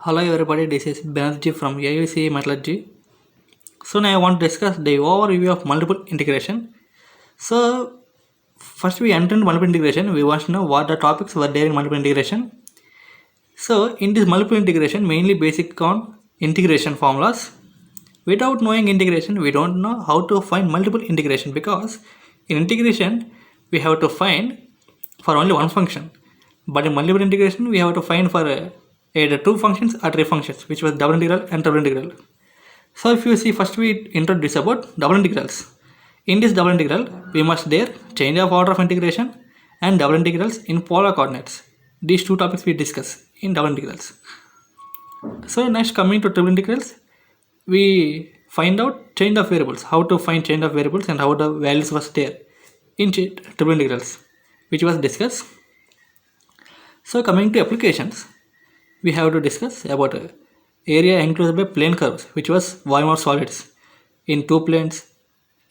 Hello everybody, this is Banerjee from AUC Metallurgy. So now I want to discuss the overview of multiple integration. So first we enter into multiple integration, we want to know what the topics were there in multiple integration. So in this multiple integration, mainly basic on integration formulas. Without knowing integration, we don't know how to find multiple integration because in integration, we have to find for only one function. But in multiple integration, we have to find for either two functions or three functions, which was double integral and triple integral. So if you see, first we introduce about double integrals. In this double integral, we must there change of order of integration and double integrals in polar coordinates. These two topics we discuss in double integrals. So next coming to triple integrals, we find out change of variables, how to find change of variables and how the values was there in triple integrals, which was discussed. So coming to applications, we have to discuss about area enclosed by plane curves, which was volume of solids in two planes,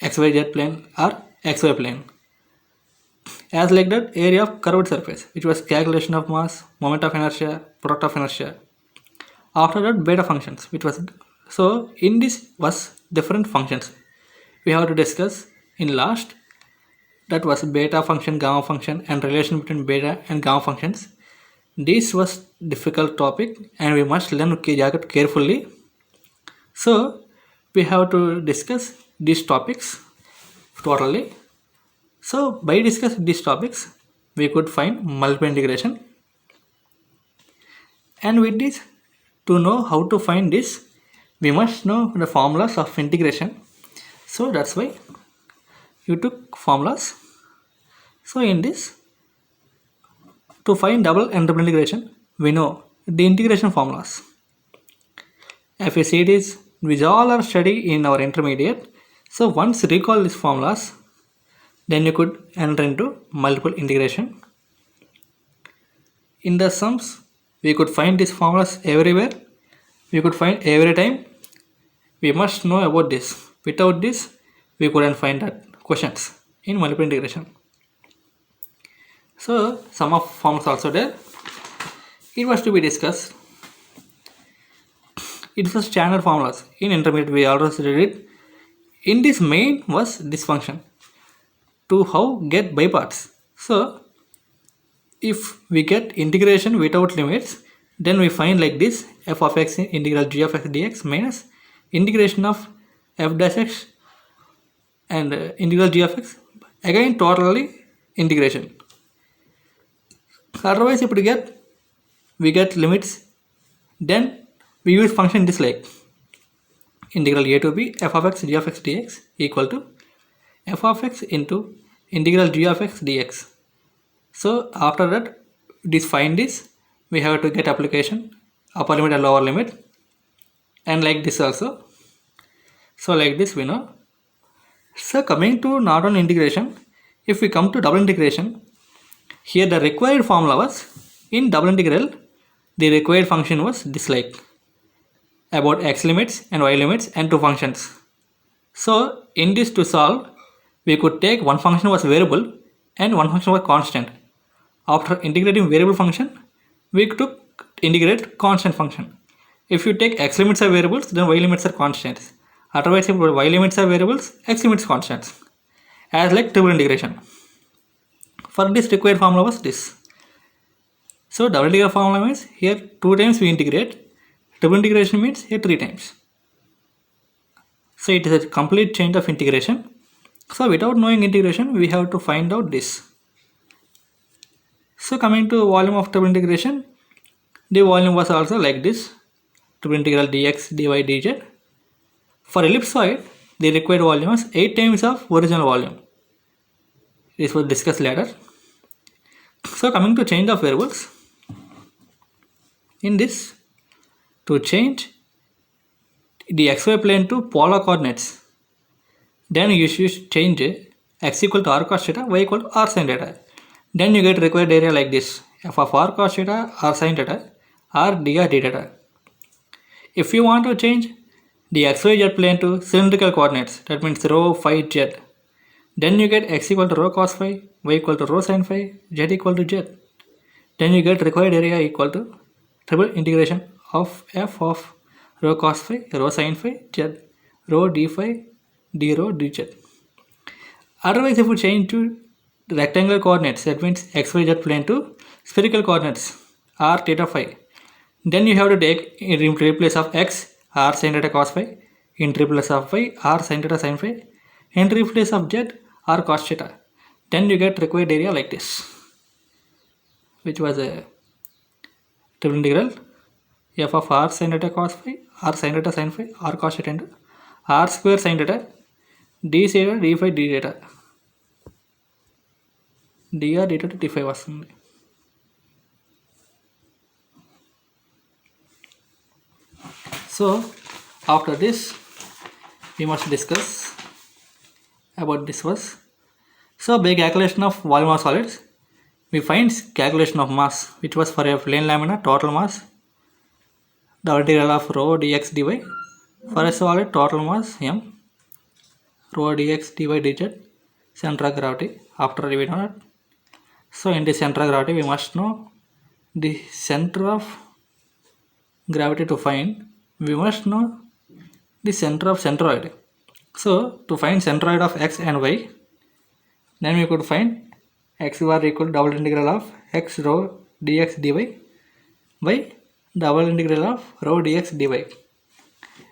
xyz plane or xy plane. As like that, area of curved surface, which was calculation of mass, moment of inertia, product of inertia. After that, beta functions, which was so in this was different functions. We have to discuss in last, that was beta function, gamma function, and relation between beta and gamma functions. This was difficult topic and we must learn carefully. So we have to discuss these topics totally. So by discussing these topics, we could find multiple integration. And with this, to know how to find this, we must know the formulas of integration. So that's why you took formulas. So in this, to find double and triple integration, we know the integration formulas. If you see this, which all are studied in our intermediate. So once recall these formulas, then you could enter into multiple integration. In the sums, we could find these formulas everywhere. We could find every time. We must know about this. Without this, we couldn't find that questions in multiple integration. So some of forms also there. It was to be discussed. It was standard formulas. In intermediate we already did it. In this main was this function. To how get by parts. So if we get integration without limits, then we find like this f of x integral g of x dx minus integration of f dash x and integral g of x, again totally integration. Otherwise if we get limits, then we use function this like integral a to b f of x g of x dx equal to f of x into integral g of x dx. So after that, this find this, we have to get application upper limit and lower limit, and like this also. So like this we know. So coming to not on integration, if we come to double integration, here the required formula was in double integral, the required function was this like about x limits and y limits and two functions. So in this to solve, we could take one function was variable and one function was constant. After integrating variable function, we took integrate constant function. If you take x limits are variables, then y limits are constants. Otherwise, if y limits are variables, x limits constants. As like triple integration. For this required formula was this. So double integral formula means here 2 times we integrate. Triple integration means here 3 times. So it is a complete change of integration. So without knowing integration, we have to find out this. So coming to volume of triple integration, the volume was also like this. Triple integral dx, dy, dz. For ellipsoid, the required volume is 8 times of original volume. This was discussed later. So coming to change of variables, in this, to change the xy plane to polar coordinates, then you should change x equal to r cos theta, y equal to r sin theta. Then you get required area like this, f of r cos theta, r sin theta, r dr d theta. If you want to change the xyz plane to cylindrical coordinates, that means rho phi z, then you get x equal to rho cos phi, y equal to rho sin phi, z equal to z. Then you get required area equal to triple integration of f of rho cos phi, rho sin phi, z, rho d phi, d rho dz. Otherwise, if we change to rectangular coordinates, that means xyz plane to spherical coordinates r theta phi, then you have to take in replace of x r sin theta cos phi, in replace of y r sin theta sin phi, in replace of z r cos theta. Then you get required area like this, which was a triple integral f of r sin theta cos phi, r sin theta sin phi, r cos theta into r square sin theta d theta d phi d theta dr d theta d phi వస్తుంది. So after this we must discuss about this was. So by calculation of volume of solids we find calculation of mass, which was for a plane lamina total mass double integral of rho dx dy, for a solid total mass m rho dx dy dz, center of gravity. After we know that, so in the center of gravity we must know the center of gravity. To find, we must know the center of centroid. So to find centroid of x and y, then we could find x bar equal to double integral of x rho dx dy by double integral of rho dx dy,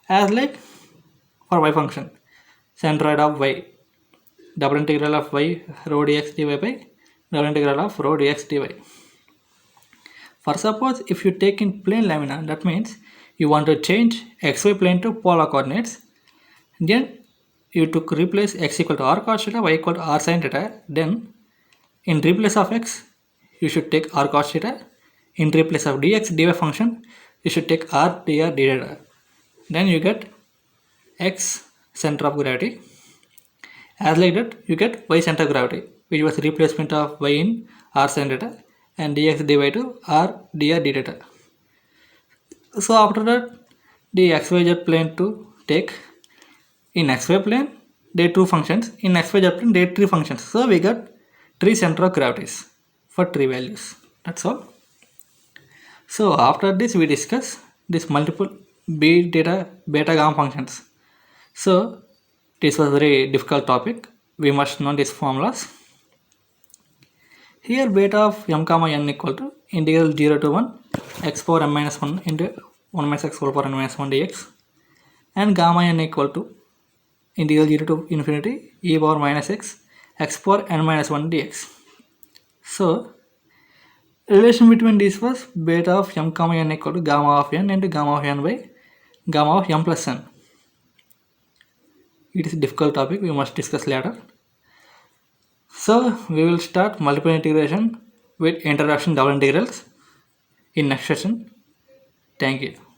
as like for y function centroid of y double integral of y rho dx dy by double integral of rho dx dy. For suppose if you take in plane lamina, that means you want to change xy plane to polar coordinates, then you took replace x equal to r cos theta, y equal to r sin theta, then in replace of x you should take r cos theta, in replace of dx dy function you should take r dr d theta, then you get x center of gravity. As like that you get y center of gravity, which was replacement of y in r sin theta and dx dy to r dr d theta. So after that the xyz plane to take, in xy plane there are two functions, in xyz plane there are three functions, so we got three center of gravities for three values. That's all. So after this we discuss this multiple b theta beta gamma functions. So this was a very difficult topic, we must know these formulas. Here beta of m comma n equal to integral 0 to 1 x power m minus 1 into 1 minus x whole power n minus 1 dx, and gamma n equal to integral 0 to infinity e power minus x power n minus 1 dx. So relation between these was beta of m comma n equal to gamma of n into gamma of n by gamma of m plus n. It is a difficult topic, we must discuss later. So we will start multiple integration with introduction double integrals in next session. Thank you.